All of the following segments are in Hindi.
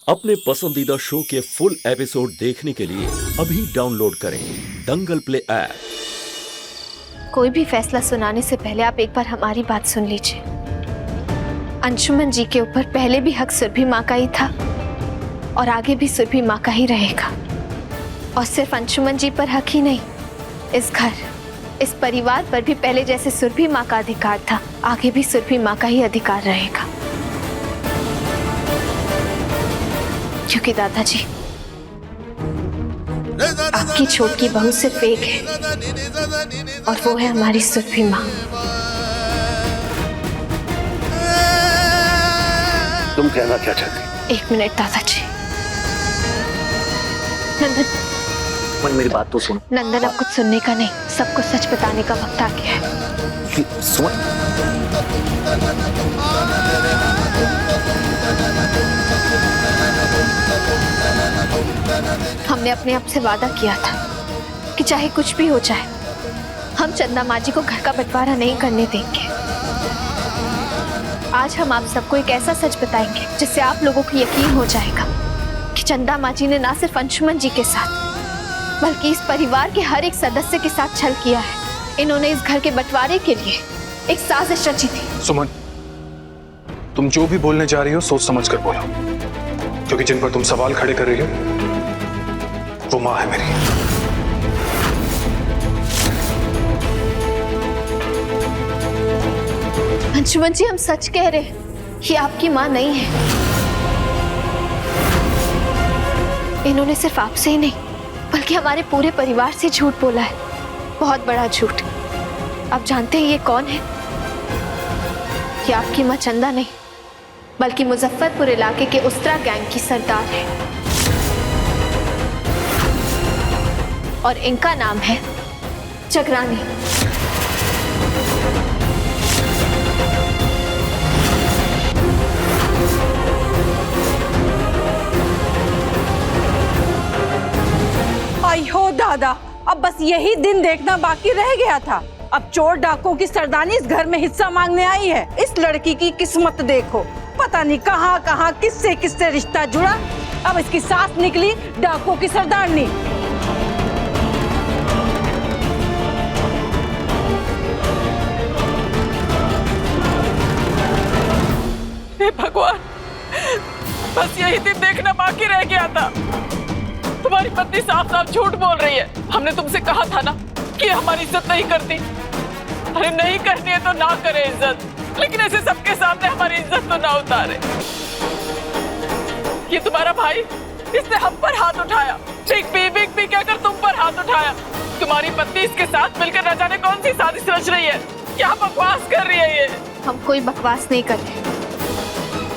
अपने पसंदीदा शो के फुल एपिसोड देखने के लिए अभी डाउनलोड करें दंगल प्ले ऐप। कोई भी फैसला सुनाने से पहले आप एक बार हमारी बात सुन लीजिए। अंशुमन जी के ऊपर पहले भी हक सुरभि माँ का ही था और आगे भी सुरभि माँ का ही रहेगा। और सिर्फ अंशुमन जी पर हक ही नहीं, इस घर, इस परिवार पर भी पहले जैसे सुरभि माँ का अधिकार था, आगे भी सुरभि माँ का ही अधिकार रहेगा। क्योंकि दादाजी, आपकी छोटी बहू सिर्फ एक है और वो है हमारी सुरभि माँ। तुम कहना क्या चाहती? एक मिनट दादाजी। नंदन, मेरी बात तो सुनो। नंदन, अब कुछ सुनने का नहीं, सबको सच बताने का वक्त आ गया है। सुन। हमने अपने आप से वादा किया था कि चाहे कुछ भी हो जाए, हम चंदा माँ जी को घर का बंटवारा नहीं करने देंगे। आज हम आप सबको एक ऐसा सच बताएंगे जिससे आप लोगों को यकीन हो जाएगा कि चंदा माँ जी ने ना सिर्फ अंशुमन जी के साथ बल्कि इस परिवार के हर एक सदस्य के साथ छल किया है। इन्होंने इस घर के बंटवारे के लिए एक साजिश रची थी। सुमन, तुम जो भी बोलने जा रही हो सोच समझ कर बोलो, क्योंकि जिन पर तुम सवाल खड़े कर रही हो वो माँ है मेरी। अंशुमन जी, हम सच कह रहे हैं, ये आपकी माँ नहीं है। इन्होंने सिर्फ आपसे ही नहीं बल्कि हमारे पूरे परिवार से झूठ बोला है, बहुत बड़ा झूठ। आप जानते हैं ये कौन है? ये आपकी माँ चंदा नहीं बल्कि मुजफ्फरपुर इलाके के उस्तरा गैंग की सरदार है और इनका नाम है जगरानी। आई हो दादा, अब बस यही दिन देखना बाकी रह गया था। अब चोर डाकुओं की सरदारनी इस घर में हिस्सा मांगने आई है। इस लड़की की किस्मत देखो, पता नहीं कहां कहां किससे किससे रिश्ता जुड़ा। अब इसकी सास निकली डाकुओं की सरदारनी। हे भगवान, बस यही दिन देखना बाकी रह गया था। तुम्हारी पत्नी साफ साफ झूठ बोल रही है। हमने तुमसे कहा था ना कि हमारी इज्जत नहीं करती। अरे नहीं करनी है तो ना करे इज्जत, लेकिन ऐसे सबके सामने हमारी इज्जत तो ना उतारे। ये तुम्हारा भाई, इसने हम पर हाथ उठाया, बिग बी कहकर तुम पर हाथ उठाया। तुम्हारी पत्नी इसके साथ मिलकर न जाने कौन सी साजिश रच रही है। क्या बकवास कर रही है ये? हम कोई बकवास नहीं कर रहे।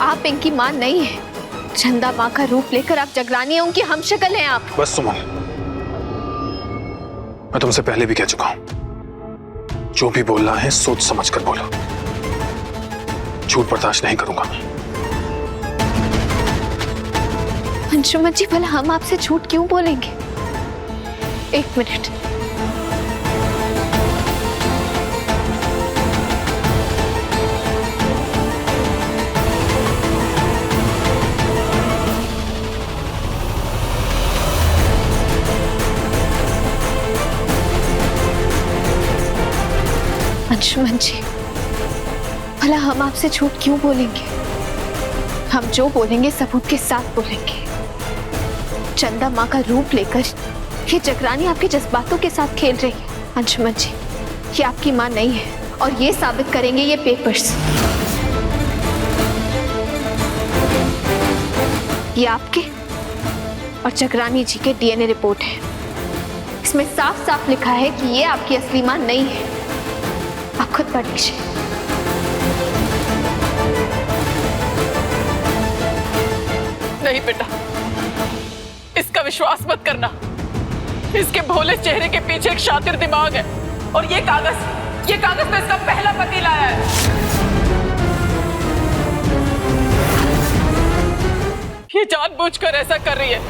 आप इनकी माँ नहीं है। चंदा माँ का रूप लेकर आप जगरानी हैं, उनकी हमशक्ल हैं आप। बस सुमन, मैं तुमसे पहले भी कह चुका हूं, जो भी बोलना है सोच समझ कर बोलो। झूठ बर्दाश्त नहीं करूंगा। अंशुमन जी, भला हम आपसे झूठ क्यों बोलेंगे? एक मिनट। अंशुमन जी, भला हम आपसे झूठ क्यों बोलेंगे? हम जो बोलेंगे सबूत के साथ बोलेंगे। चंदा माँ का रूप लेकर ये जगरानी आपके जज्बातों के साथ खेल रही है। अंशुमन जी, ये आपकी माँ नहीं है और ये साबित करेंगे ये पेपर्स। ये आपके और जगरानी जी के डीएनए रिपोर्ट है। इसमें साफ साफ लिखा है कि ये आपकी असली माँ नहीं है। आप खुद पढ़ लीजिए। नहीं बेटा, इसका विश्वास मत करना। इसके भोले चेहरे के पीछे एक शातिर दिमाग है और ये कागज तो इसका पहला पति लाया है। ये जानबूझकर ऐसा कर रही है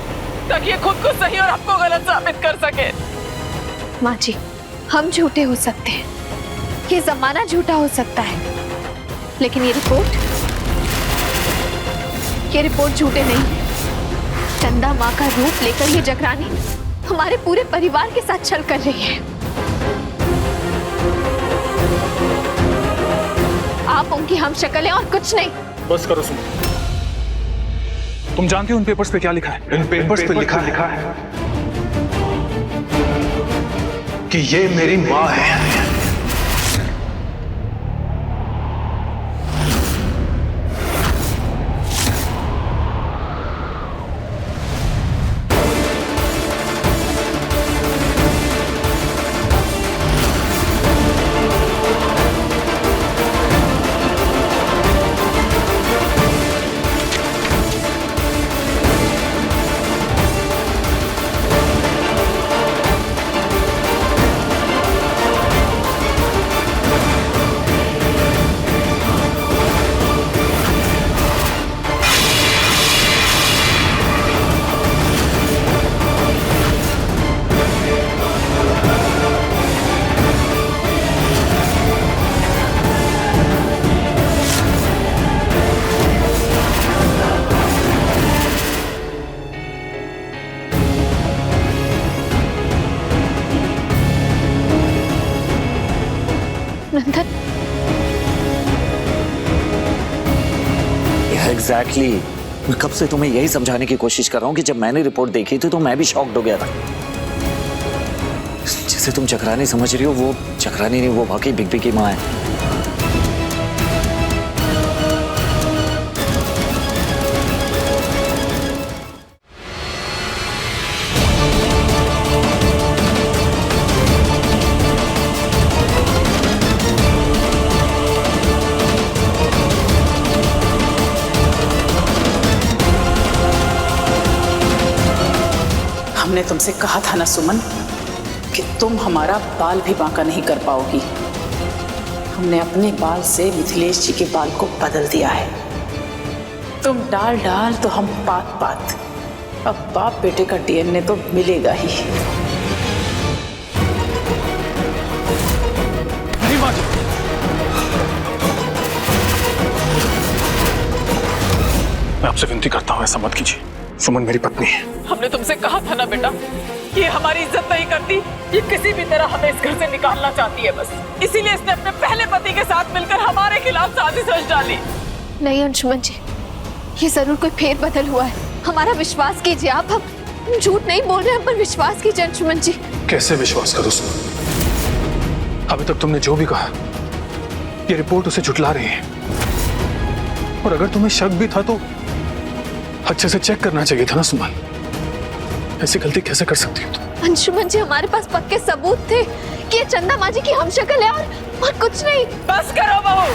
ताकि ये खुद को सही और आपको गलत साबित कर सके। माँ जी, हम झूठे हो सकते हैं, ये जमाना झूठा हो सकता है, लेकिन ये रिपोर्ट झूठे नहीं है। चंदा माँ का रूप लेकर ये जगरानी हमारे पूरे परिवार के साथ छल कर रही है। आप उनकी हम शक्ल हैं और कुछ नहीं। बस करो सुन। तुम जानती हो उन पेपर्स पे क्या लिखा है? इन पेपर्स पे लिखा है कि ये मेरी माँ है। नंदन, एग्जैक्टली मैं कब से तुम्हें यही समझाने की कोशिश कर रहा हूँ कि जब मैंने रिपोर्ट देखी थी तो मैं भी शॉक्ड हो गया था। जिसे तुम चक्रानी समझ रही हो वो चक्रानी नहीं, वो वाकई बिग बी की माँ है। हमने तुमसे कहा था ना सुमन कि तुम हमारा बाल भी बांका नहीं कर पाओगी। हमने अपने बाल से मिथिलेश जी के बाल को बदल दिया है। तुम डाल डाल तो हम पात पात। अब बाप बेटे का डीएनए तो मिलेगा ही। नहीं माँ जी, मैं आपसे विनती करता हूँ ऐसा मत कीजिए। सुमन मेरी पत्नी है। हमने तुमसे कहा था ना बेटा कि ये हमारी इज्जत नहीं करती, ये किसी भी तरह हमें इस घर से निकालना चाहती है बस। इसीलिए इसने अपने पहले पति के साथ मिलकर हमारे खिलाफ साजिश रच डाली। नहीं अंशुमन जी, ये जरूर कोई फेरबदल हुआ है। हमारा विश्वास कीजिए आप, हम झूठ नहीं बोल रहे, हम पर विश्वास कीजिए अंशुमन जी। कैसे विश्वास करो सुमन? अभी तक तुमने जो भी कहा ये रिपोर्ट उसे झुठला रही है। और अगर तुम्हें शक भी था तो अच्छे से चेक करना चाहिए था ना सुमन। ऐसी गलती कैसे कर सकती हो तुम? अंशुमन जी, हमारे पास पक्के सबूत थे कि ये चंदा माँ जी की हमशक्ल है और कुछ नहीं। बस करो बहू,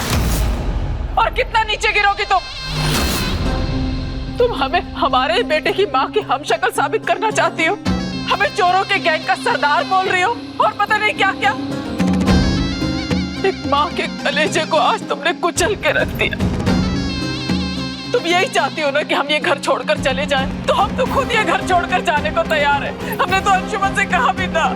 और कितना नीचे गिरोगी तुम हमें हमारे बेटे की माँ की हमशक्ल साबित करना चाहती हो। हमें चोरों के गैंग का सरदार बोल रही हो और पता नहीं क्या क्या। एक माँ के कलेजे को आज तुमने कुचल के रख दिया। तुम यही चाहती हो ना कि हम ये घर छोड़कर चले जाएं, तो हम तो खुद ये घर छोड़कर जाने को तैयार हैं। हमने तो अंशुमन से कहा भी था।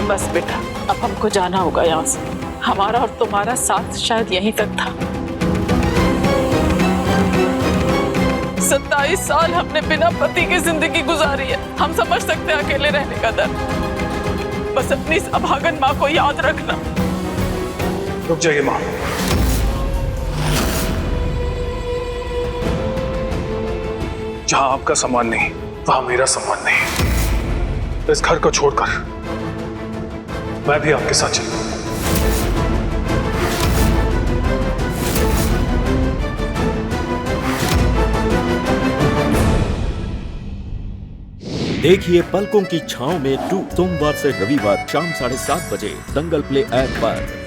बस बेटा, अब हमको जाना होगा यहाँ से। हमारा और तुम्हारा साथ शायद यहीं तक था। 27 साल हमने बिना पति की जिंदगी गुजारी है। हम समझ सकते हैं अकेले रहने का दर्द। बस अपनी इस अभागन माँ को याद रखना। रुक जाइए माँ। जहां आपका सम्मान नहीं वहां मेरा सम्मान नहीं। इस घर को छोड़कर मैं भी आपके साथ चलूंगा। देखिए पलकों की छांव में 2 सोमवार से रविवार शाम 7:30 बजे दंगल प्ले ऐप पर।